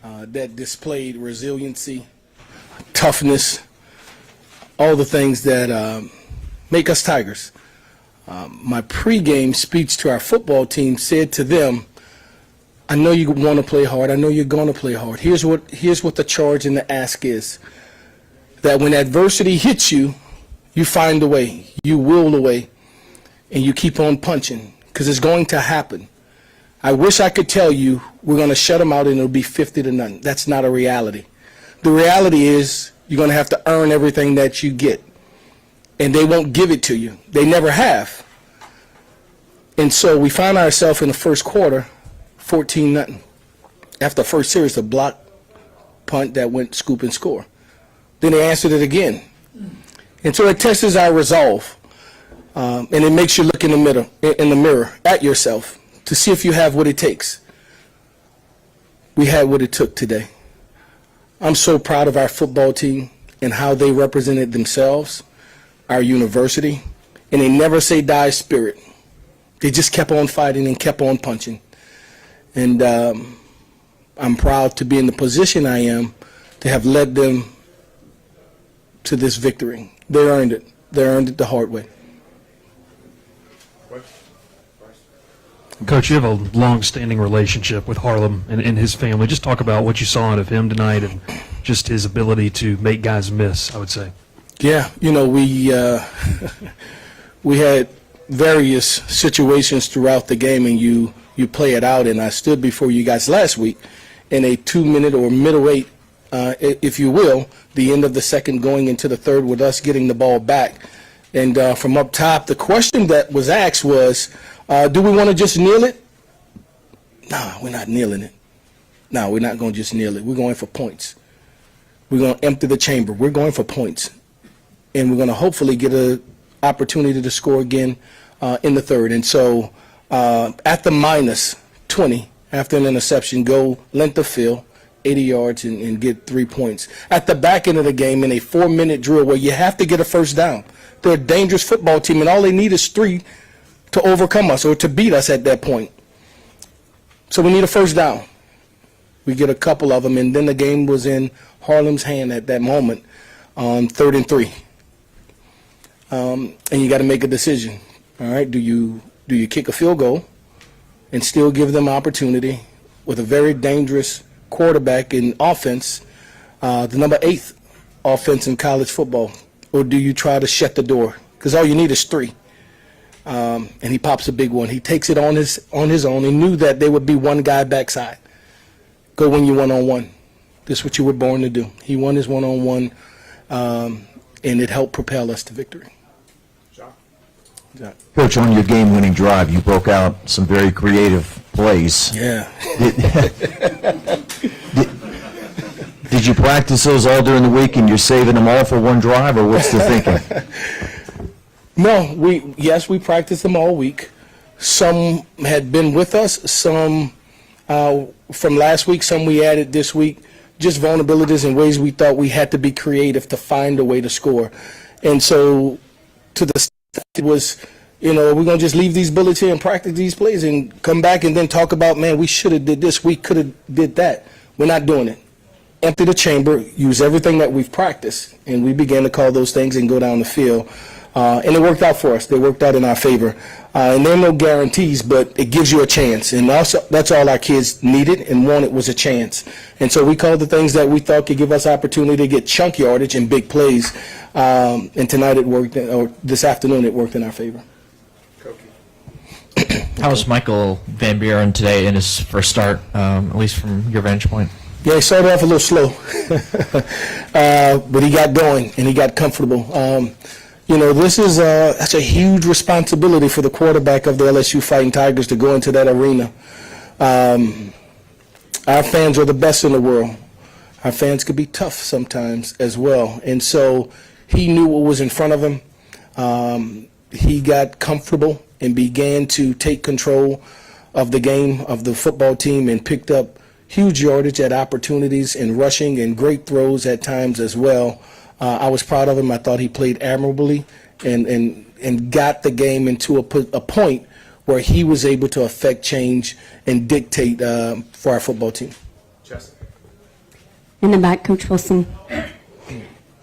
that displayed resiliency, toughness, all the things that make us Tigers. My pregame speech to our football team said to them, I know you want to play hard. I know you're going to play hard. Here's what the charge and the ask is. That when adversity hits you, you find a way, you will a way, and you keep on punching, because it's going to happen. I wish I could tell you we're going to shut them out and it'll be 50-0. That's not a reality. The reality is you're going to have to earn everything that you get, and they won't give it to you. They never have. And so we find ourselves in the first quarter, 14-0. After the first series, a block punt that went scoop and score. Then they answered it again. And so it tests our resolve, and it makes you look in the mirror at yourself to see if you have what it takes. We had what it took today. I'm so proud of our football team and how they represented themselves, our university, and they never say die spirit. They just kept on fighting and kept on punching. And I'm proud to be in the position I am to have led them to this victory. They earned it. They earned it the hard way. Coach, you have a long-standing relationship with Harlem and his family. Just talk about what you saw out of him tonight and just his ability to make guys miss, I would say. Yeah, we had various situations throughout the game, and you play it out. And I stood before you guys last week in a 2-minute or middle eight, if you will, the end of the second going into the third with us getting the ball back. And from up top, the question that was asked was, do we want to just kneel it? No, we're not kneeling it. No, we're not going to just kneel it. We're going for points. We're going to empty the chamber. We're going for points. And we're going to hopefully get an opportunity to score again in the third. And so at the minus 20, after an interception, go length of field, 80 yards, and get 3 points. At the back end of the game, in a 4-minute drill where you have to get a first down. They're a dangerous football team, and all they need is 3 to overcome us or to beat us at that point. So we need a first down. We get a couple of them, and then the game was in Harlem's hand at that moment on 3rd and 3. And you got to make a decision. All right, do you kick a field goal and still give them opportunity with a very dangerous quarterback in offense, the number 8th offense in college football, or do you try to shut the door? Because all you need is 3. And he pops a big one. He takes it on his own. He knew that there would be one guy backside. Go win you one-on-one. This is what you were born to do. He won his one-on-one, and it helped propel us to victory. Yeah. Coach, on your game-winning drive, you broke out some very creative plays. Yeah. Did you practice those all during the week and you're saving them all for one drive, or what's the thinking? No, we practiced them all week. Some had been with us, some from last week, some we added this week. Just vulnerabilities and ways we thought we had to be creative to find a way to score. And so to the staff, it was, we're going to just leave these bullets here and practice these plays and come back and then talk about, man, we should have did this, we could have did that. We're not doing it. Empty the chamber, use everything that we've practiced, and we began to call those things and go down the field. And it worked out for us. They worked out in our favor. And there are no guarantees, but it gives you a chance. And also, that's all our kids needed and wanted was a chance. And so we called the things that we thought could give us opportunity to get chunk yardage and big plays. And tonight it worked, or this afternoon it worked in our favor. How was Michael Van Buren today in his first start, at least from your vantage point? Yeah, he started off a little slow, but he got going and he got comfortable. This is that's a huge responsibility for the quarterback of the LSU Fighting Tigers to go into that arena. Our fans are the best in the world. Our fans could be tough sometimes as well, and so he knew what was in front of him. He got comfortable and began to take control of the game, of the football team, and picked up huge yardage at opportunities and rushing and great throws at times as well. I was proud of him. I thought he played admirably and got the game into a point where he was able to affect change and dictate for our football team. In the back, Coach Wilson.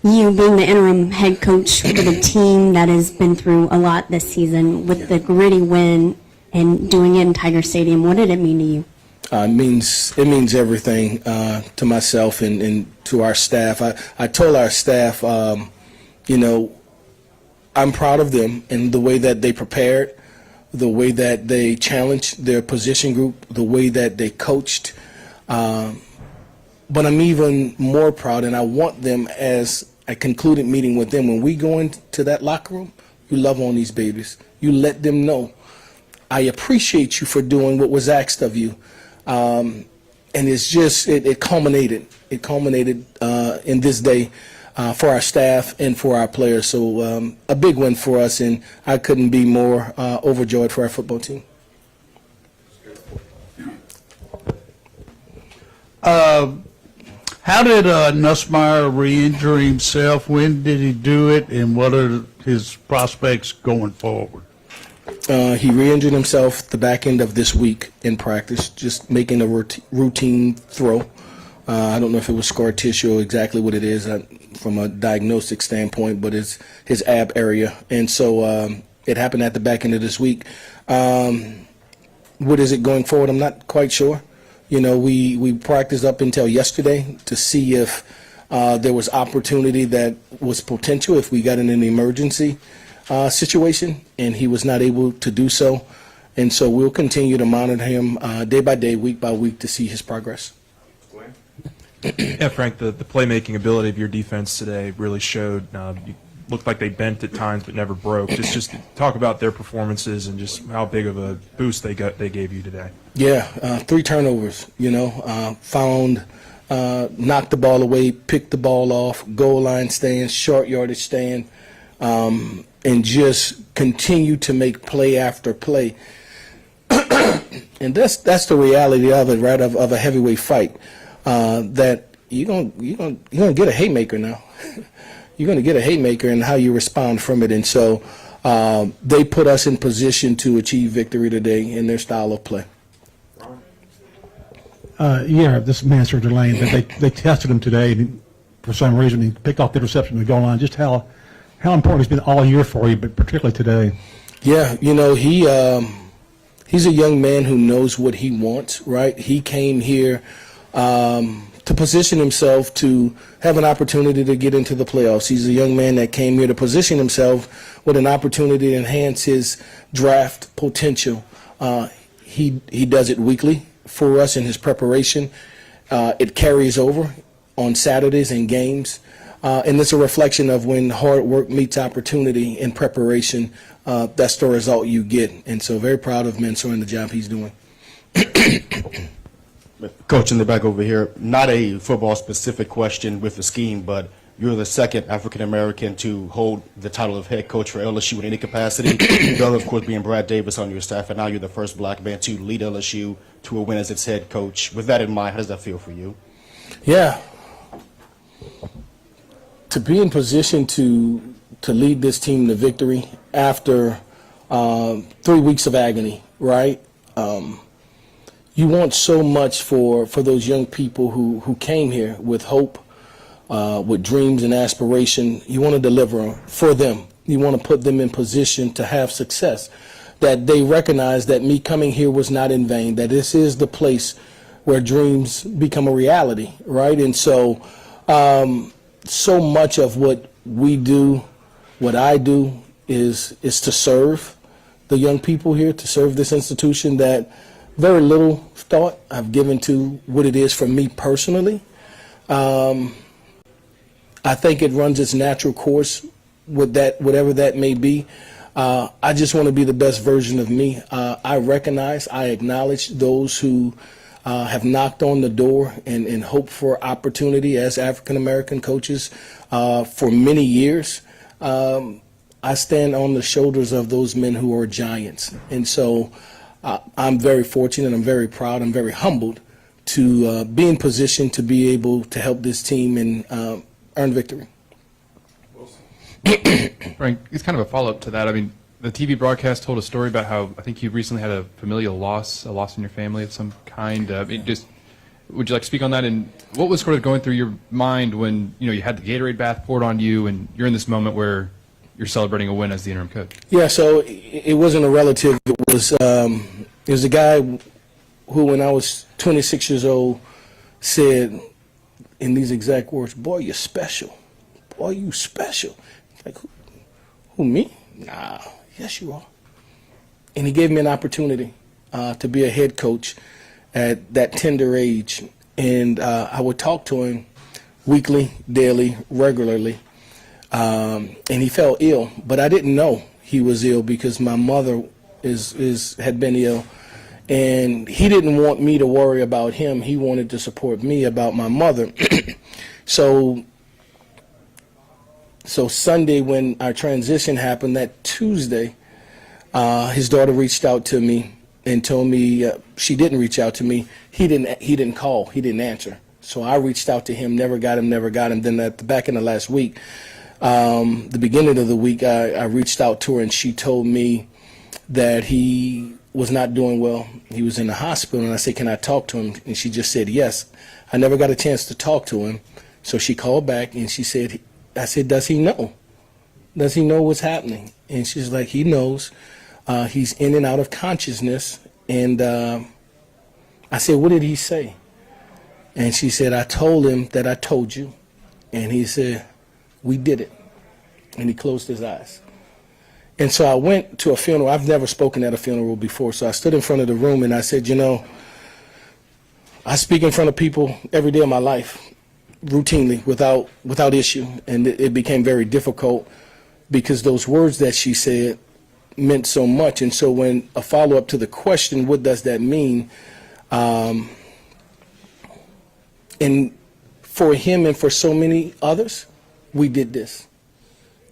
You being the interim head coach with a team that has been through a lot this season, with the gritty win and doing it in Tiger Stadium, what did it mean to you? It means everything to myself and to our staff. I told our staff, I'm proud of them and the way that they prepared, the way that they challenged their position group, the way that they coached. But I'm even more proud, and I want them, as I concluded meeting with them, when we go into that locker room, you love on these babies. You let them know, I appreciate you for doing what was asked of you. And it's just, it culminated. It culminated in this day for our staff and for our players. So a big win for us, and I couldn't be more overjoyed for our football team. How did Nussmeier re-injure himself? When did he do it, and what are his prospects going forward? He re-injured himself the back end of this week in practice, just making a routine throw. I don't know if it was scar tissue or exactly what it is from a diagnostic standpoint, but it's his ab area. And so it happened at the back end of this week. What is it going forward? I'm not quite sure. We practiced up until yesterday to see if there was opportunity that was potential if we got in an emergency situation, and he was not able to do so. And so we'll continue to monitor him day by day, week by week, to see his progress. Yeah, Frank, the playmaking ability of your defense today really showed. You looked like they bent at times but never broke. Just talk about their performances and just how big of a boost they gave you today. Yeah, 3 turnovers, found, knocked the ball away, picked the ball off, goal line stand, short yardage stand, and just continue to make play after play. And that's the reality of it, right, of a heavyweight fight, that you're gonna get a haymaker now. You're going to get a haymaker and how you respond from it. And so they put us in position to achieve victory today in their style of play. This man, Sir Delane, they tested him today, and for some reason he picked off the interception at the goal line. Just how important it's been all year for you, but particularly today. Yeah, he's a young man who knows what he wants, right? He came here to position himself to have an opportunity to get into the playoffs. He's a young man that came here to position himself with an opportunity to enhance his draft potential. He does it weekly for us in his preparation. It carries over on Saturdays and games. And it's a reflection of when hard work meets opportunity in preparation, that's the result you get. And so very proud of Mansour and the job he's doing. Coach, in the back over here, not a football-specific question with the scheme, but you're the second African-American to hold the title of head coach for LSU in any capacity. The other, of course, being Brad Davis on your staff, and now you're the first black man to lead LSU to a win as its head coach. With that in mind, how does that feel for you? Yeah. To be in position to lead this team to victory after 3 weeks of agony, right? You want so much for those young people who came here with hope, with dreams and aspiration. You want to deliver for them. You want to put them in position to have success, that they recognize that me coming here was not in vain, that this is the place where dreams become a reality, right? And so, so much of what we do, what I do, is to serve the young people here, to serve this institution that very little thought I've given to what it is for me personally. I think it runs its natural course with that, whatever that may be. I just want to be the best version of me. I recognize, I acknowledge those who have knocked on the door and hope for opportunity as African-American coaches for many years. I stand on the shoulders of those men who are giants. And so I'm very fortunate, I'm very proud, I'm very humbled to be in position to be able to help this team and earn victory. Frank, it's kind of a follow-up to that. I mean, the TV broadcast told a story about how I think you recently had a familial loss, a loss in your family of some kind. Would you like to speak on that? And what was sort of going through your mind when you had the Gatorade bath poured on you, and you're in this moment where you're celebrating a win as the interim coach? Yeah, so it wasn't a relative. It was a guy who, when I was 26 years old, said in these exact words, "Boy, you're special. Boy, you special." Like, who me? Nah, yes, you are. And he gave me an opportunity to be a head coach at that tender age. And I would talk to him weekly, daily, regularly. And he fell ill, but I didn't know he was ill because my mother had been ill. And he didn't want me to worry about him. He wanted to support me about my mother. So Sunday, when our transition happened, that Tuesday, his daughter reached out to me and told me she didn't reach out to me. He didn't call. He didn't answer. So I reached out to him, never got him. Then at the back end of last week, the beginning of the week, I reached out to her, and she told me that he was not doing well. He was in the hospital, and I said, "Can I talk to him?" And she just said yes. I never got a chance to talk to him, so she called back, and she said, I said, "Does he know? Does he know what's happening?" And she's like, "He knows. He's in and out of consciousness." And I said, "What did he say?" And she said, "I told him that I told you." And he said, "We did it." And he closed his eyes. And so I went to a funeral. I've never spoken at a funeral before. So I stood in front of the room and I said, I speak in front of people every day of my life, routinely, without issue. And it became very difficult because those words that she said meant so much. And so when a follow-up to the question, what does that mean? And for him and for so many others, we did this.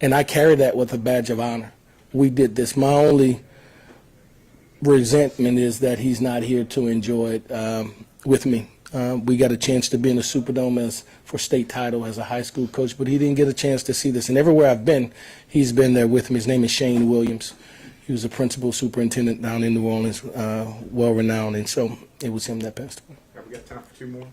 And I carry that with a badge of honor. We did this. My only resentment is that he's not here to enjoy it with me. We got a chance to be in the Superdome for state title as a high school coach, but he didn't get a chance to see this. And everywhere I've been, he's been there with me. His name is Shane Williams. He was a principal superintendent down in New Orleans, well-renowned, and so it was him that passed away. Have we got time for two more?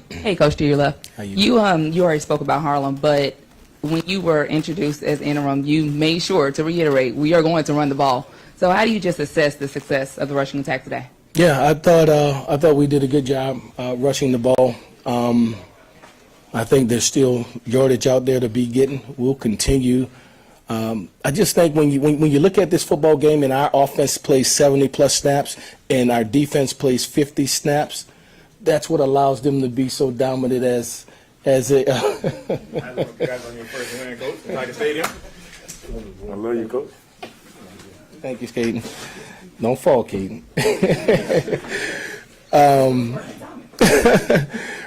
Hey, Coach, to your left. How You already spoke about Harlem, but when you were introduced as interim, you made sure to reiterate we are going to run the ball. So how do you just assess the success of the rushing attack today? Yeah, I thought we did a good job rushing the ball. I think there's still yardage out there to be getting. We'll continue. I just think when you look at this football game and our offense plays 70-plus snaps and our defense plays 50 snaps, that's what allows them to be so dominant as a. I don't know if you guys on your first win, Coach, in Tiger Stadium. I love you, Coach. Thank you, Caden. Don't fall, Caden.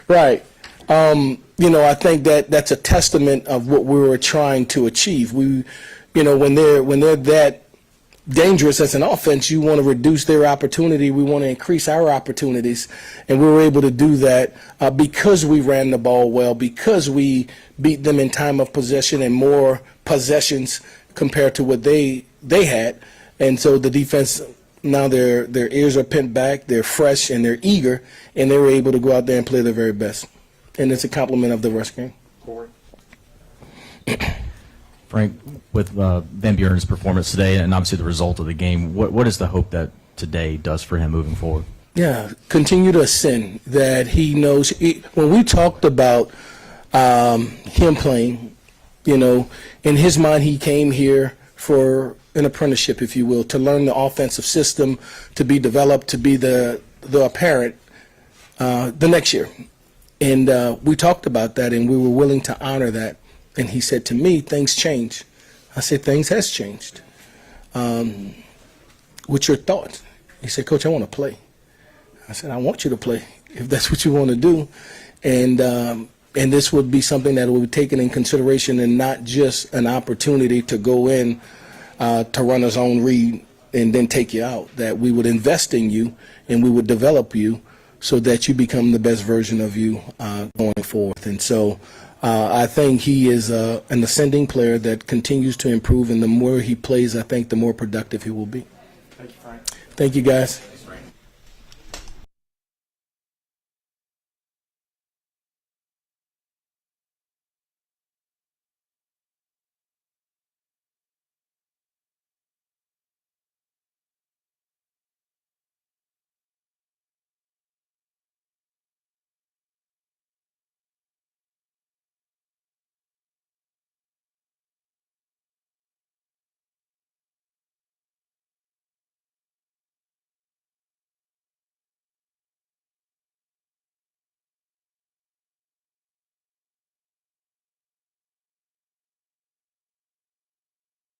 Right. I think that's a testament of what we were trying to achieve. When they're that dangerous as an offense, you want to reduce their opportunity. We want to increase our opportunities, and we were able to do that because we ran the ball well, because we beat them in time of possession and more possessions compared to what they had. And so the defense, now their ears are pinned back, they're fresh, and they're eager, and they were able to go out there and play their very best. And it's a compliment of the rush game. Frank, with Van Buren's performance today and obviously the result of the game, what is the hope that today does for him moving forward? Yeah, continue to ascend, that he knows. When we talked about him playing, in his mind he came here for an apprenticeship, if you will, to learn the offensive system, to be developed, to be the apparent the next year. And we talked about that, and we were willing to honor that. And he said to me, things change. I said, things has changed. What's your thoughts? He said, Coach, I want to play. I said, I want you to play if that's what you want to do. And this would be something that would be taken in consideration and not just an opportunity to go in to run his own read and then take you out, that we would invest in you and we would develop you so that you become the best version of you going forth. And so I think he is an ascending player that continues to improve, and the more he plays, I think the more productive he will be. Thank you, Frank. Thank you, guys.